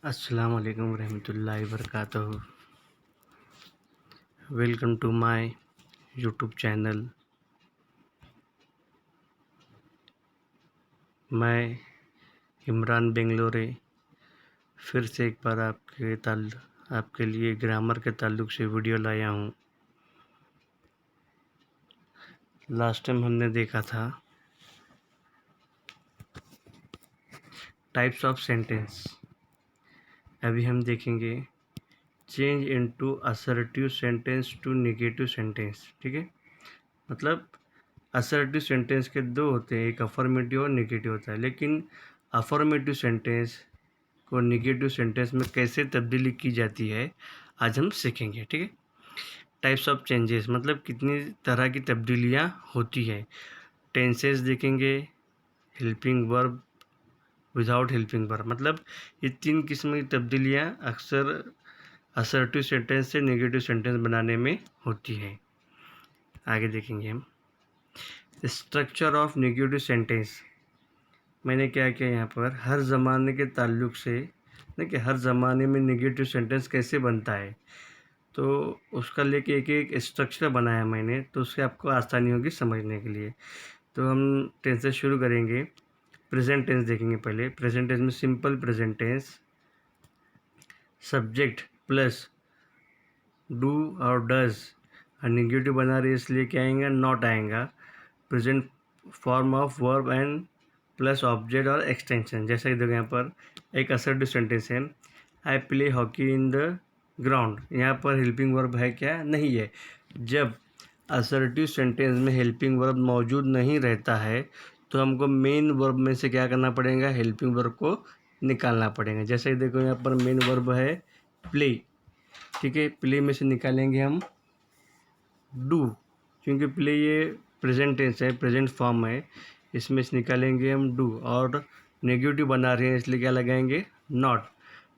अस्सलाम वालेकुम रहमतुल्लाहि वबरकातुहू। Welcome to my YouTube channel. मैं इमरान बेंगलोरे फिर से एक बार आपके लिए ग्रामर के ताल्लुक़ से वीडियो लाया हूँ। लास्ट टाइम हमने देखा था टाइप्स ऑफ सेंटेंस। अभी हम देखेंगे change into assertive sentence to negative sentence. ठीक है, मतलब असर्टिव सेंटेंस के दो होते हैं, एक अफर्मेटिव और नेगेटिव होता है, लेकिन अफर्मेटिव सेंटेंस को नेगेटिव सेंटेंस में कैसे तब्दीली की जाती है आज हम सीखेंगे। ठीक है, टाइप्स ऑफ चेंजेस मतलब कितनी तरह की तब्दीलियाँ होती है। टेंसेस देखेंगे, helping verb, without helping verb, मतलब ये तीन किस्म की तब्दीलियाँ अक्सर असर्टिव सेंटेंस से नेगेटिव सेंटेंस बनाने में होती है। आगे देखेंगे हम स्ट्रक्चर ऑफ नेगेटिव सेंटेंस। मैंने क्या किया यहाँ पर, हर ज़माने के ताल्लुक़ से देखिए हर ज़माने में नेगेटिव सेंटेंस कैसे बनता है, तो उसका लेके एक एक स्ट्रक्चर बनाया मैंने, तो उससे आपको आसानी होगी समझने के लिए। तो हम टेंस से शुरू करेंगे। प्रेजेंट टेंस देखेंगे पहले। प्रेजेंट टेंस में simple present tense, subject plus do और डज, और नेगेटिव बना रही है इसलिए क्या आएगा, नॉट आएगा। Present form of verb and plus object और एक्सटेंशन। जैसे कि देखो यहाँ पर एक असर्टिव सेंटेंस है, I play hockey in the ground. यहाँ पर हेल्पिंग वर्ब है क्या, नहीं है। जब असर्टिव सेंटेंस में हेल्पिंग वर्ब मौजूद नहीं रहता है तो हमको मेन वर्ब में से क्या करना पड़ेगा, हेल्पिंग वर्ब को निकालना पड़ेगा। जैसे कि देखो यहाँ पर मेन वर्ब है प्ले, ठीक है, प्ले में से निकालेंगे हम डू, क्योंकि प्ले ये प्रेजेंट टेंस है, प्रेजेंट फॉर्म है, इसमें से निकालेंगे हम डू, और नेगेटिव बना रहे हैं इसलिए क्या लगाएंगे, नॉट।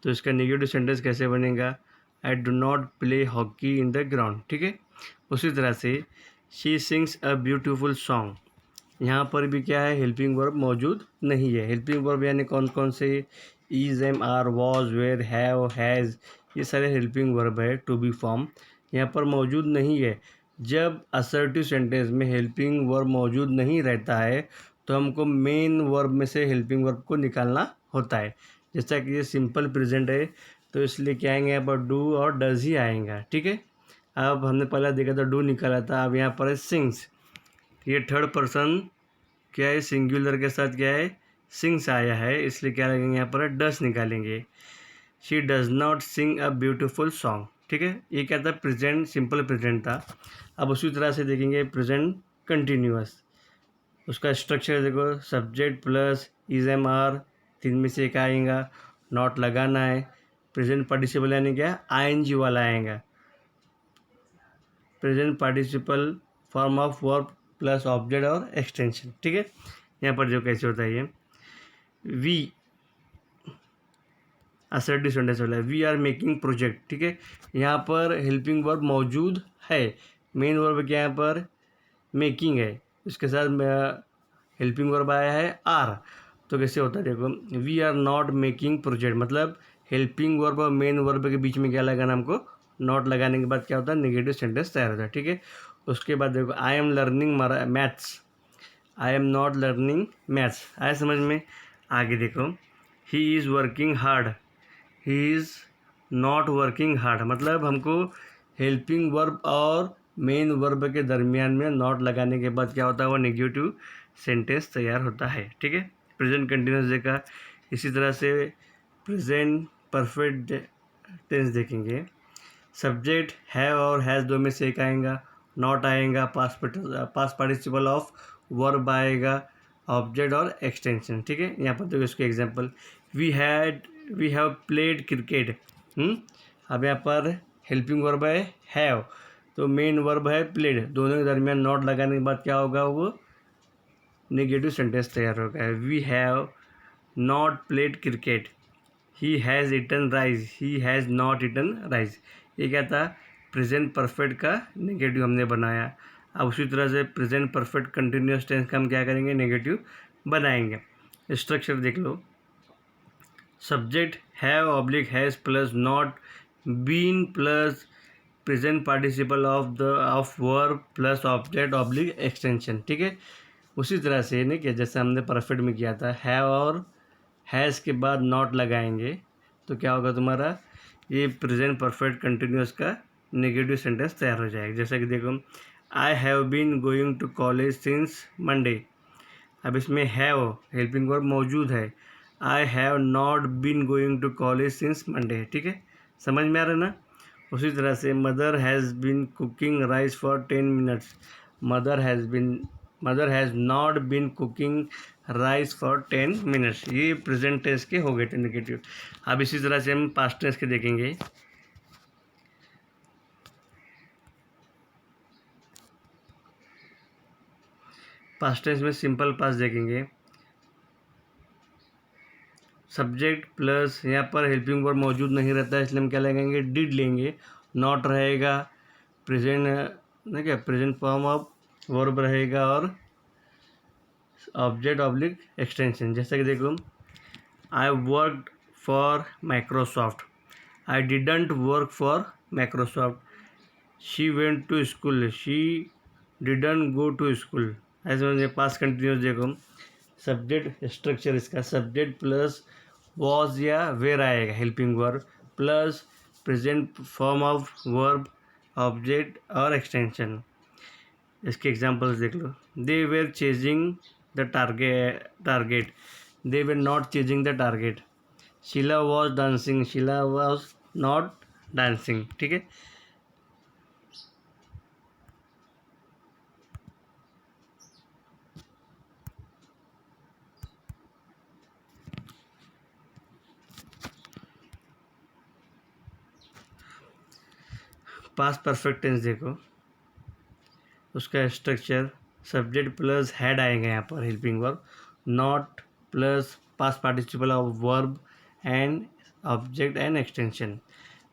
तो इसका नेगेटिव सेंटेंस कैसे बनेगा, I do not play hockey in the ground. ठीक है, उसी तरह से she sings a beautiful song. यहाँ पर भी क्या है, हेल्पिंग वर्ब मौजूद नहीं है। हेल्पिंग वर्ब यानी कौन कौन से, is, am, are, was, were, have, has, ये सारे हेल्पिंग वर्ब है, टू बी फॉर्म यहाँ पर मौजूद नहीं है। जब असर्टिव सेंटेंस में हेल्पिंग वर्ब मौजूद नहीं रहता है तो हमको मेन वर्ब में से हेल्पिंग वर्ब को निकालना होता है। जैसा कि ये सिंपल प्रेजेंट है तो इसलिए क्या आएंगे यहाँ पर, डू और डज ही आएगा। ठीक है, अब हमने पहला देखा था डू निकाला था, अब यहाँ पर है सिंग्स। ये थर्ड पर्सन क्या है, सिंगुलर के साथ क्या है, सिंग्स आया है, इसलिए क्या लगेंगे यहाँ पर, डस निकालेंगे। She does not sing a beautiful song. ठीक है, ये क्या था, प्रेजेंट सिंपल प्रेजेंट था। अब उसी तरह से देखेंगे प्रेजेंट कंटिन्यूअस। उसका स्ट्रक्चर देखो, subject plus is, am, are, तीन में से एक आएगा, नॉट लगाना है। प्रेजेंट पार्टिसिपल यानी क्या, आईएनजी वाला आएगा। Present participle form of verb plus object और एक्सटेंशन। ठीक है, यहाँ पर जो कैसे होता है ये, वी असर्टिव सेंटेंस वाला है, वी आर मेकिंग प्रोजेक्ट। ठीक है, यहाँ पर हेल्पिंग वर्ब मौजूद है, मेन वर्ब क्या यहाँ पर मेकिंग है, इसके साथ हेल्पिंग वर्ब आया है आर। तो कैसे होता है देखो, we are not making project, मतलब हेल्पिंग वर्ब और मेन वर्ब के बीच में क्या लगाना हमको, नॉट लगाने के बाद क्या होता है, नेगेटिव सेंटेंस तैयार होता है। ठीक है, उसके बाद देखो I am learning maths, I am not learning maths, आया समझ में। आगे देखो, he is working hard, he is not working hard, मतलब हमको हेल्पिंग वर्ब और मेन वर्ब के दरमियान में नॉट लगाने के बाद क्या होता है, वो नेगेटिव सेंटेंस तैयार होता है। ठीक है, प्रेजेंट कंटिन्यूस देखा, इसी तरह से प्रेजेंट परफेक्ट टेंस देखेंगे। सब्जेक्ट है और हैज़ दो में से एक आएगा, नॉट आएगा, पास्ट पार्टिसिपल ऑफ वर्ब आएगा, ऑब्जेक्ट और एक्सटेंशन। ठीक है, यहाँ पर देखो इसके example, we have played cricket. अब यहाँ पर हेल्पिंग वर्ब है हैव, तो मेन वर्ब है प्लेड, दोनों के दरमियान नॉट लगाने के बाद क्या होगा, वो नेगेटिव सेंटेंस तैयार होगा। We have not played cricket, he has eaten rice, he has not eaten rice. ये क्या था, प्रेजेंट परफेक्ट का नेगेटिव हमने बनाया। अब उसी तरह से प्रेजेंट परफेक्ट कंटिन्यूस टेंस का हम क्या करेंगे, नेगेटिव बनाएंगे। स्ट्रक्चर देख लो, subject have oblique has plus not, been plus present participle of verb plus object oblique extension, ठीक है। उसी तरह से नहीं किया जैसे हमने परफेक्ट में किया था, हैव और हैज़ के बाद नॉट लगाएंगे तो क्या होगा तुम्हारा, ये प्रेजेंट परफेक्ट कंटिन्यूस का नेगेटिव सेंटेंस तैयार हो जाएगा। जैसे कि देखो, I have been going to college since Monday. अब इसमें हैव हेल्पिंग वर्ब मौजूद है, I have not been going to college since Monday, ठीक है, समझ में आ रहा है ना। उसी तरह से mother has been cooking rice for 10 minutes, mother has not been cooking rice for 10 minutes, ये प्रेजेंट टेंस के हो गए थे नेगेटिव। अब इसी तरह से हम पास्ट टेंस के देखेंगे। पास्ट टेंस में सिंपल पास्ट देखेंगे, सब्जेक्ट प्लस यहाँ पर हेल्पिंग वर्ब मौजूद नहीं रहता है इसलिए हम क्या लगाएंगे, डिड लेंगे। नॉट रहेगा, प्रेजेंट ना क्या प्रेजेंट फॉर्म ऑफ वर्ब रहेगा और ऑब्जेक्ट ऑब्लिक एक्सटेंशन। जैसे कि देखो, I worked for Microsoft, I didn't work for Microsoft, she went to school, she didn't go to school. ऐसे में पास कंटिन्यूस देखो, सब्जेक्ट स्ट्रक्चर इसका सब्जेक्ट प्लस वॉज या वेर आएगा helping verb plus present form of verb object और extension. इसके examples देख लो, they were chasing the target, they were not chasing the target, Sheela was dancing, Sheela was not dancing, ठीक है। Past perfect tense देखो, उसका स्ट्रक्चर सब्जेक्ट प्लस हैड आएगा यहाँ पर helping verb, not plus past participle of verb and object and extension.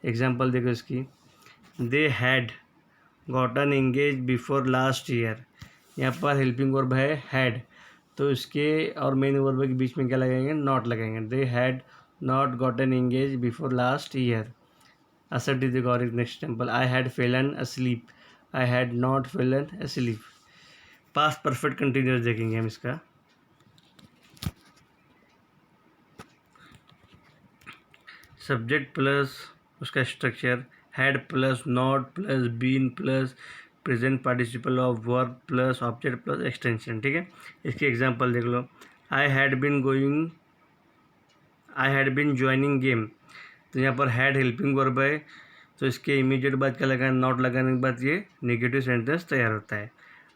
Example देखो इसकी, they had gotten engage before last year, यहाँ पर हेल्पिंग वर्ब है हैड, तो इसके और मेन वर्ब के बीच में क्या लगाएंगे, नॉट लगाएंगे। They had not gotten engage before last year. Assertive देखो और next example, I had fallen asleep, I had not fallen asleep। Past perfect continuous देखेंगे हम इसका, सब्जेक्ट प्लस उसका structure had plus not plus been plus present participle of verb plus object plus extension, ठीक है। इसकी example देख लो, I had been joining game, तो यहाँ पर हैड हेल्पिंग वर्ब है तो इसके इमीडिएट बाद क्या लगाना, नॉट लगाने के बाद ये नेगेटिव सेंटेंस तैयार होता है।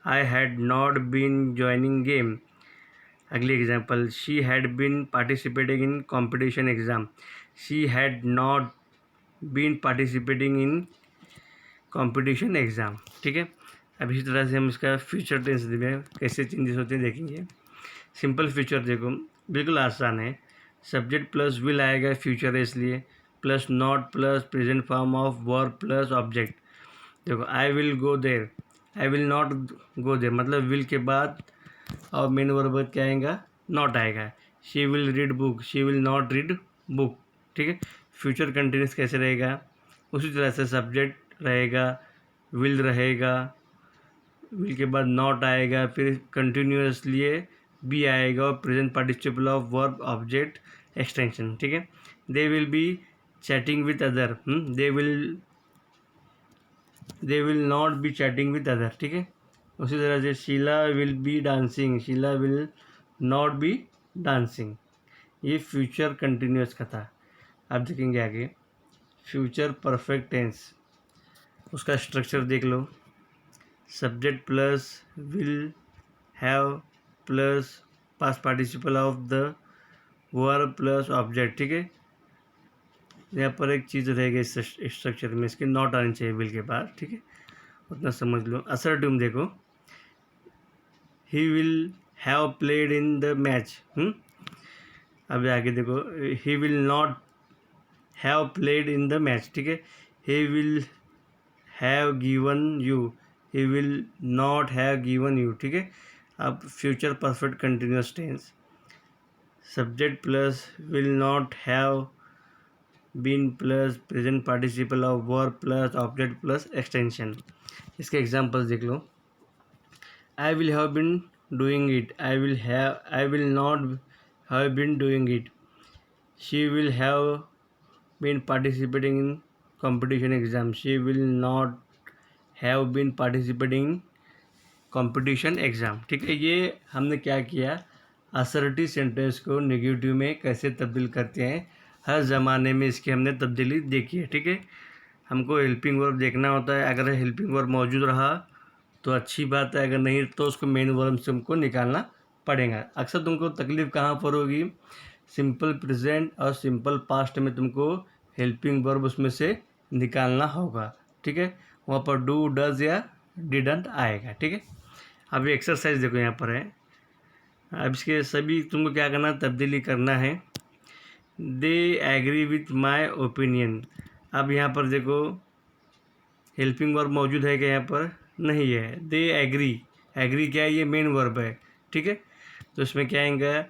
I had not been joining game. अगली example, she had been participating in competition exam, she had not been participating in competition exam, ठीक है। अब इसी तरह से हम इसका फ्यूचर टेंस में कैसे चेंजेस होते हैं देखेंगे। सिंपल फ्यूचर देखो बिल्कुल आसान है, सब्जेक्ट प्लस विल आएगा, फ्यूचर है इसलिए, plus not plus present form of verb plus object. देखो, I will go there, I will not go there मतलब विल के बाद और मेन वर्ब क्या आएगा, नॉट आएगा। She will read book, she will not read book, ठीक है। फ्यूचर कंटिन्यूस कैसे रहेगा, उसी तरह से सब्जेक्ट रहेगा, विल रहेगा, विल के बाद नॉट आएगा, फिर कंटिन्यूसली बी आएगा और present participle of verb object extension, ठीक है। They will be chatting with other, they will not be chatting with other, ठीक है। उसी तरह से Sheela will be dancing, Sheela will not be dancing. ये फ्यूचर कंटिन्यूस का था। अब देखेंगे आगे फ्यूचर परफेक्ट टेंस, उसका स्ट्रक्चर देख लो, subject plus will have plus past participle of the verb plus object, ठीक है। यहाँ पर एक चीज़ रहेगी इस स्ट्रक्चर में, इसके नॉट आनी चाहिए विल के बाद, ठीक है, उतना समझ लो। असर्टिव देखो, he will have played in the match, अब आगे देखो, he will not have played in the match, ठीक है। He will have given you, he will not have given you, ठीक है। अब future perfect continuous tense, subject plus will not have been plus present participle of verb plus object plus extension. इसके examples देख लो। I will have been doing it, I will not have been doing it. She will have been participating in competition exam, she will not have been participating in competition exam। ठीक है, ये हमने क्या किया, assertive sentence को negative में कैसे तब्दील करते हैं, हर ज़माने में इसकी हमने तब्दीली देखी है। ठीक है, हमको हेल्पिंग वर्ब देखना होता है, अगर हेल्पिंग वर्ब मौजूद रहा तो अच्छी बात है, अगर नहीं तो उसको मेन वर्ब से हमको निकालना पड़ेगा। अक्सर तुमको तकलीफ़ कहाँ पर होगी, सिंपल प्रेजेंट और सिंपल पास्ट में तुमको हेल्पिंग वर्ब उसमें से निकालना होगा। ठीक है, वहाँ पर डू डज या डिडंट आएगा। ठीक है, अब ये एक्सरसाइज देखो यहाँ पर है। अब इसके सभी तुमको क्या करना, तब्दीली करना है। They agree with my opinion. अब यहाँ पर देखो हेल्पिंग वर्ब मौजूद है क्या, यहाँ पर नहीं है। दे एग्री, एग्री क्या है, ये मेन वर्ब है। ठीक है, तो इसमें क्या आएगा,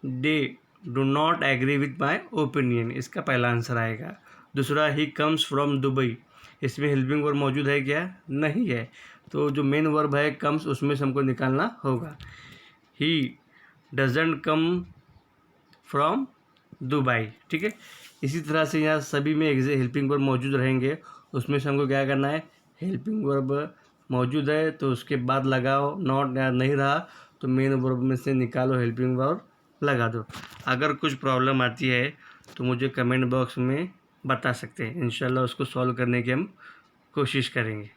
they do not agree with my opinion, इसका पहला आंसर आएगा। दूसरा, ही कम्स फ्रॉम दुबई, इसमें हेल्पिंग वर्ब मौजूद है क्या, नहीं है, तो जो मेन वर्ब है कम्स उसमें से हमको निकालना होगा। He doesn't come from Dubai. ठीक है, इसी तरह से यहाँ सभी में हेल्पिंग वर्ब मौजूद रहेंगे, उसमें से हमको क्या करना है, हेल्पिंग वर्ब मौजूद है तो उसके बाद लगाओ, नॉट नहीं रहा तो मेन वर्ब में से निकालो, हेल्पिंग वर्ब लगा दो। अगर कुछ प्रॉब्लम आती है तो मुझे कमेंट बॉक्स में बता सकते हैं, इंशाल्लाह उसको सॉल्व करने की हम कोशिश करेंगे।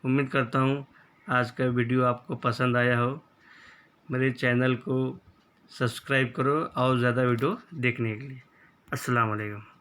उम्मीद करता हूँ आज का वीडियो आपको पसंद आया हो। मेरे चैनल को सब्सक्राइब करो और ज़्यादा वीडियो देखने के लिए। अस्सलाम वालेकुम।